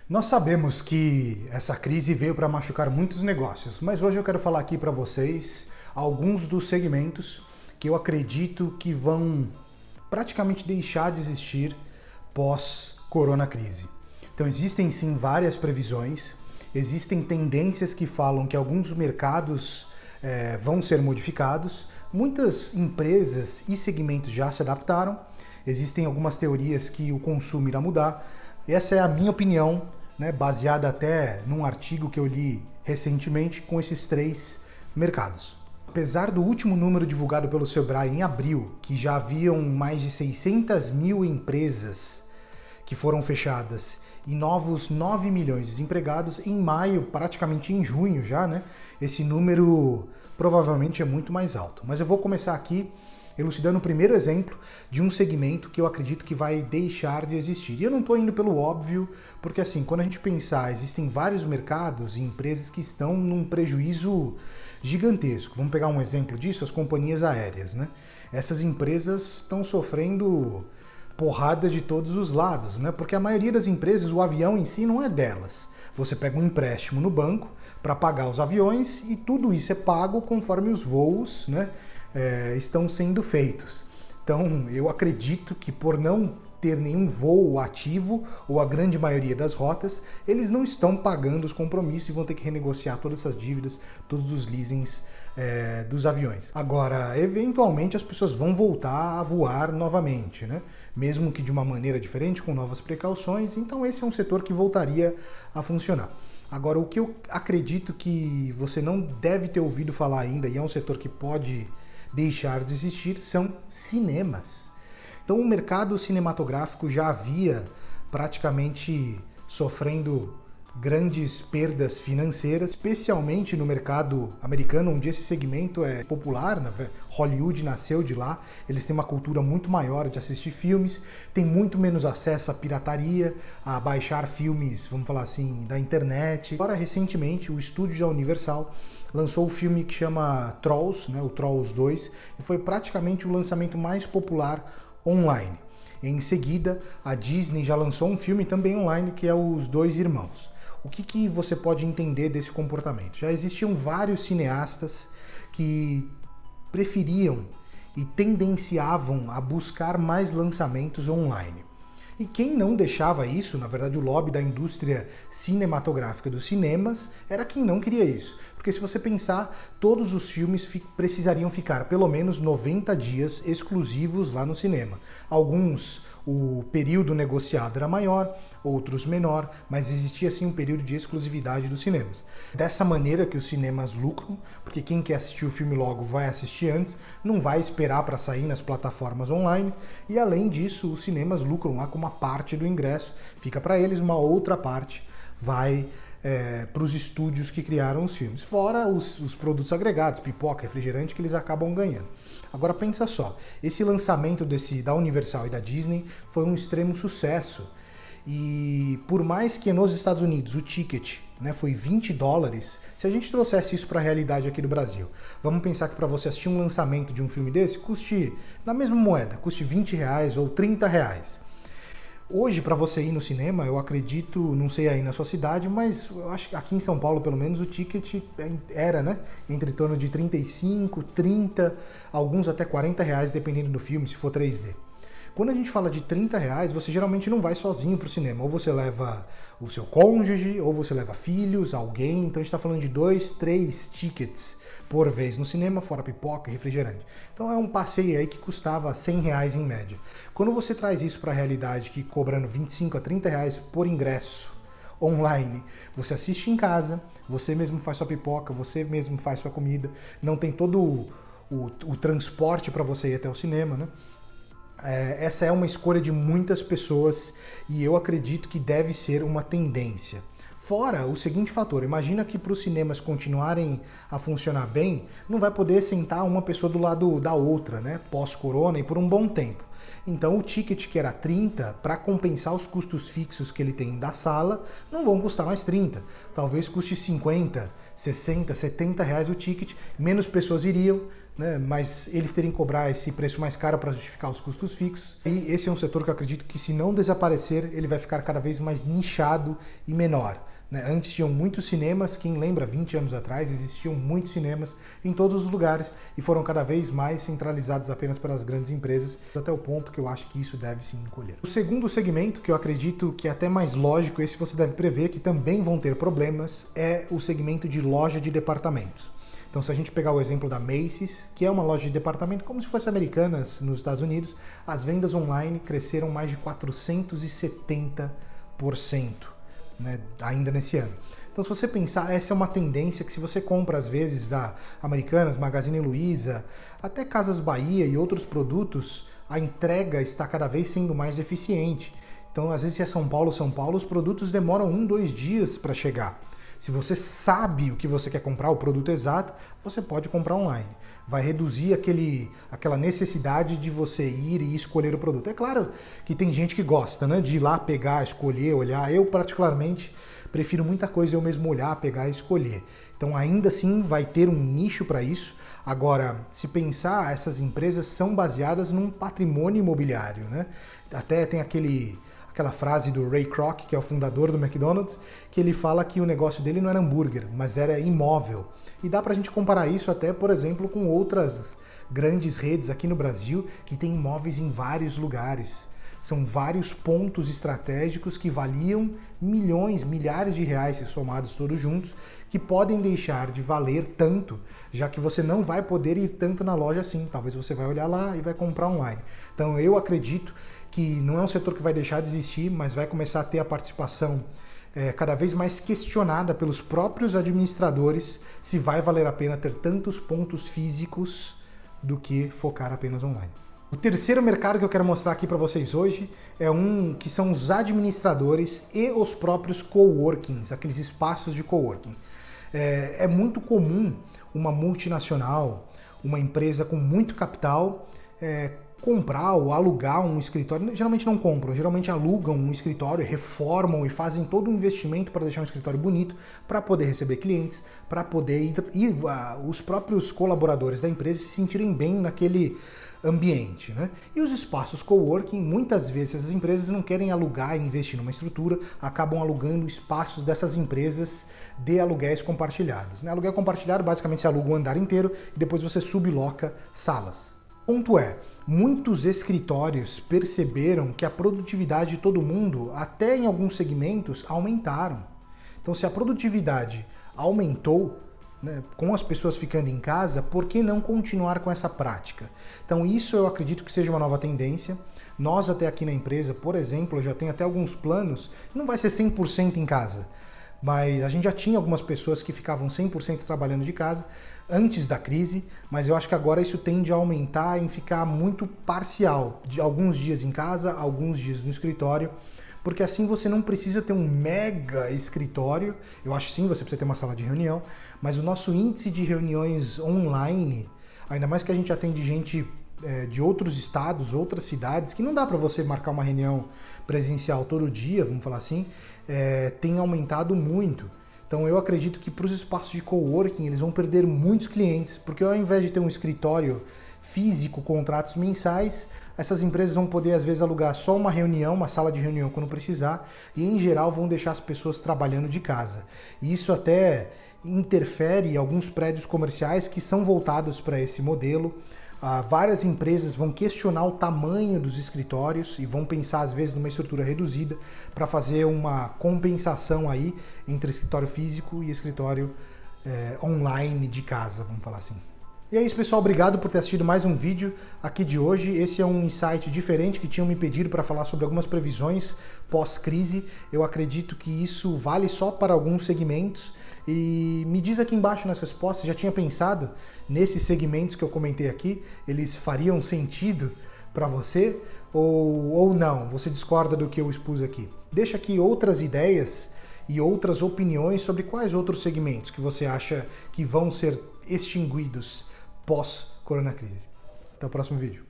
Nós sabemos que essa crise veio para machucar muitos negócios, mas hoje eu quero falar aqui para vocês alguns dos segmentos que eu acredito que vão praticamente deixar de existir pós-corona crise. Então existem sim várias previsões, existem tendências que falam que alguns mercados vão ser modificados, muitas empresas e segmentos já se adaptaram, existem algumas teorias que o consumo irá mudar. Essa é a minha opinião, baseada até num artigo que eu li recentemente com esses três mercados. Apesar do último número divulgado pelo Sebrae em abril, que já haviam mais de 600 mil empresas que foram fechadas e novos 9 milhões de desempregados, em maio, praticamente em junho já, esse número provavelmente é muito mais alto. Mas eu vou começar aqui elucidando o primeiro exemplo de um segmento que eu acredito que vai deixar de existir. E eu não estou indo pelo óbvio, porque assim, quando a gente pensar, existem vários mercados e empresas que estão num prejuízo gigantesco. Vamos pegar um exemplo disso, as companhias aéreas, Essas empresas estão sofrendo porrada de todos os lados, Porque a maioria das empresas, o avião em si não é delas. Você pega um empréstimo no banco para pagar os aviões e tudo isso é pago conforme os voos, estão sendo feitos. Então, eu acredito que por não ter nenhum voo ativo, ou a grande maioria das rotas, eles não estão pagando os compromissos e vão ter que renegociar todas essas dívidas, todos os leasings dos aviões. Agora, eventualmente as pessoas vão voltar a voar novamente, mesmo que de uma maneira diferente, com novas precauções, então esse é um setor que voltaria a funcionar. Agora, o que eu acredito que você não deve ter ouvido falar ainda, e é um setor que pode deixar de existir, são cinemas. Então o mercado cinematográfico já havia praticamente sofrendo grandes perdas financeiras, especialmente no mercado americano, onde esse segmento é popular, Hollywood nasceu de lá, eles têm uma cultura muito maior de assistir filmes, tem muito menos acesso à pirataria, a baixar filmes, vamos falar assim, da internet. Agora, recentemente, o estúdio da Universal lançou o filme que chama Trolls, o Trolls 2, e foi praticamente o lançamento mais popular online. Em seguida, a Disney já lançou um filme também online, que é Os Dois Irmãos. O que você pode entender desse comportamento? Já existiam vários cineastas que preferiam e tendenciavam a buscar mais lançamentos online. E quem não deixava isso, na verdade o lobby da indústria cinematográfica dos cinemas, era quem não queria isso. Porque se você pensar, todos os filmes precisariam ficar pelo menos 90 dias exclusivos lá no cinema. Alguns, o período negociado era maior, outros menor, mas existia sim um período de exclusividade dos cinemas. Dessa maneira que os cinemas lucram, porque quem quer assistir o filme logo vai assistir antes, não vai esperar para sair nas plataformas online, e além disso, os cinemas lucram lá com uma parte do ingresso, fica para eles, uma outra parte vai para os estúdios que criaram os filmes, fora os produtos agregados, pipoca, refrigerante, que eles acabam ganhando. Agora pensa só, esse lançamento da Universal e da Disney foi um extremo sucesso, e por mais que nos Estados Unidos o ticket foi $20, se a gente trouxesse isso para a realidade aqui do Brasil, vamos pensar que para você assistir um lançamento de um filme desse, custe, na mesma moeda, custe R$20 ou R$30. Hoje, para você ir no cinema, eu acredito, não sei aí na sua cidade, mas eu acho que aqui em São Paulo, pelo menos, o ticket era, entre torno de 35, 30, alguns até R$40, dependendo do filme, se for 3D. Quando a gente fala de R$30, você geralmente não vai sozinho para o cinema. Ou você leva o seu cônjuge, ou você leva filhos, alguém. Então a gente está falando de 2, 3 tickets por vez no cinema, fora pipoca e refrigerante. Então é um passeio aí que custava R$100 em média. Quando você traz isso para a realidade, que cobrando R$25 a R$30 por ingresso online, você assiste em casa, você mesmo faz sua pipoca, você mesmo faz sua comida, não tem todo o transporte para você ir até o cinema, Essa é uma escolha de muitas pessoas e eu acredito que deve ser uma tendência. Fora o seguinte fator, imagina que para os cinemas continuarem a funcionar bem, não vai poder sentar uma pessoa do lado da outra, pós-corona e por um bom tempo. Então o ticket que era 30, para compensar os custos fixos que ele tem da sala, não vão custar mais 30. Talvez custe 50, 60, 70 reais o ticket, menos pessoas iriam, né, mas eles terem que cobrar esse preço mais caro para justificar os custos fixos. E esse é um setor que eu acredito que, se não desaparecer, ele vai ficar cada vez mais nichado e menor. Antes tinham muitos cinemas, quem lembra, 20 anos atrás, existiam muitos cinemas em todos os lugares e foram cada vez mais centralizados apenas pelas grandes empresas, até o ponto que eu acho que isso deve se encolher. O segundo segmento, que eu acredito que é até mais lógico, esse você deve prever que também vão ter problemas, é o segmento de loja de departamentos. Então, se a gente pegar o exemplo da Macy's, que é uma loja de departamento como se fosse Americanas nos Estados Unidos, as vendas online cresceram mais de 470%. Ainda nesse ano. Então, se você pensar, essa é uma tendência que, se você compra às vezes da Americanas, Magazine Luiza, até Casas Bahia e outros produtos, a entrega está cada vez sendo mais eficiente. Então, às vezes, se é São Paulo, os produtos demoram 1-2 dias para chegar. Se você sabe o que você quer comprar, o produto exato, você pode comprar online. Vai reduzir aquela necessidade de você ir e escolher o produto. É claro que tem gente que gosta, de ir lá pegar, escolher, olhar. Eu, particularmente, prefiro muita coisa eu mesmo olhar, pegar e escolher. Então, ainda assim, vai ter um nicho para isso. Agora, se pensar, essas empresas são baseadas num patrimônio imobiliário, Até tem aquela frase do Ray Kroc, que é o fundador do McDonald's, que ele fala que o negócio dele não era hambúrguer, mas era imóvel. E dá pra gente comparar isso até, por exemplo, com outras grandes redes aqui no Brasil que têm imóveis em vários lugares. São vários pontos estratégicos que valiam milhões, milhares de reais, se somados todos juntos, que podem deixar de valer tanto, já que você não vai poder ir tanto na loja assim. Talvez você vai olhar lá e vai comprar online. Então eu acredito que não é um setor que vai deixar de existir, mas vai começar a ter a participação cada vez mais questionada pelos próprios administradores, se vai valer a pena ter tantos pontos físicos do que focar apenas online. O terceiro mercado que eu quero mostrar aqui para vocês hoje é um que são os administradores e os próprios coworkings, aqueles espaços de coworking. É muito comum uma multinacional, uma empresa com muito capital, comprar ou alugar um escritório. Geralmente não compram, geralmente alugam um escritório, reformam e fazem todo um investimento para deixar um escritório bonito, para poder receber clientes, para poder os próprios colaboradores da empresa se sentirem bem naquele ambiente, E os espaços coworking, muitas vezes essas empresas não querem alugar e investir numa estrutura, acabam alugando espaços dessas empresas de aluguéis compartilhados. Aluguel compartilhado, basicamente, você aluga um andar inteiro e depois você subloca salas. O ponto é, muitos escritórios perceberam que a produtividade de todo mundo, até em alguns segmentos, aumentaram. Então, se a produtividade aumentou, com as pessoas ficando em casa, por que não continuar com essa prática? Então, isso eu acredito que seja uma nova tendência. Nós até aqui na empresa, por exemplo, já tem até alguns planos, não vai ser 100% em casa, mas a gente já tinha algumas pessoas que ficavam 100% trabalhando de casa antes da crise, mas eu acho que agora isso tende a aumentar em ficar muito parcial, de alguns dias em casa, alguns dias no escritório, porque assim você não precisa ter um mega escritório. Eu acho sim, você precisa ter uma sala de reunião, mas o nosso índice de reuniões online, ainda mais que a gente atende gente de outros estados, outras cidades, que não dá para você marcar uma reunião presencial todo dia, vamos falar assim, tem aumentado muito. Então eu acredito que para os espaços de coworking eles vão perder muitos clientes, porque ao invés de ter um escritório físico, contratos mensais, essas empresas vão poder às vezes alugar só uma reunião, uma sala de reunião quando precisar, e em geral vão deixar as pessoas trabalhando de casa. E isso até interfere em alguns prédios comerciais que são voltados para esse modelo. Várias empresas vão questionar o tamanho dos escritórios e vão pensar às vezes numa estrutura reduzida para fazer uma compensação aí entre escritório físico e escritório online de casa, vamos falar assim. E é isso, pessoal, obrigado por ter assistido mais um vídeo aqui de hoje. Esse é um insight diferente que tinham me pedido para falar sobre algumas previsões pós-crise. Eu acredito que isso vale só para alguns segmentos. E me diz aqui embaixo nas respostas, já tinha pensado nesses segmentos que eu comentei aqui, eles fariam sentido para você ou não? Você discorda do que eu expus aqui? Deixa aqui outras ideias e outras opiniões sobre quais outros segmentos que você acha que vão ser extinguidos pós-coronacrise. Até o próximo vídeo.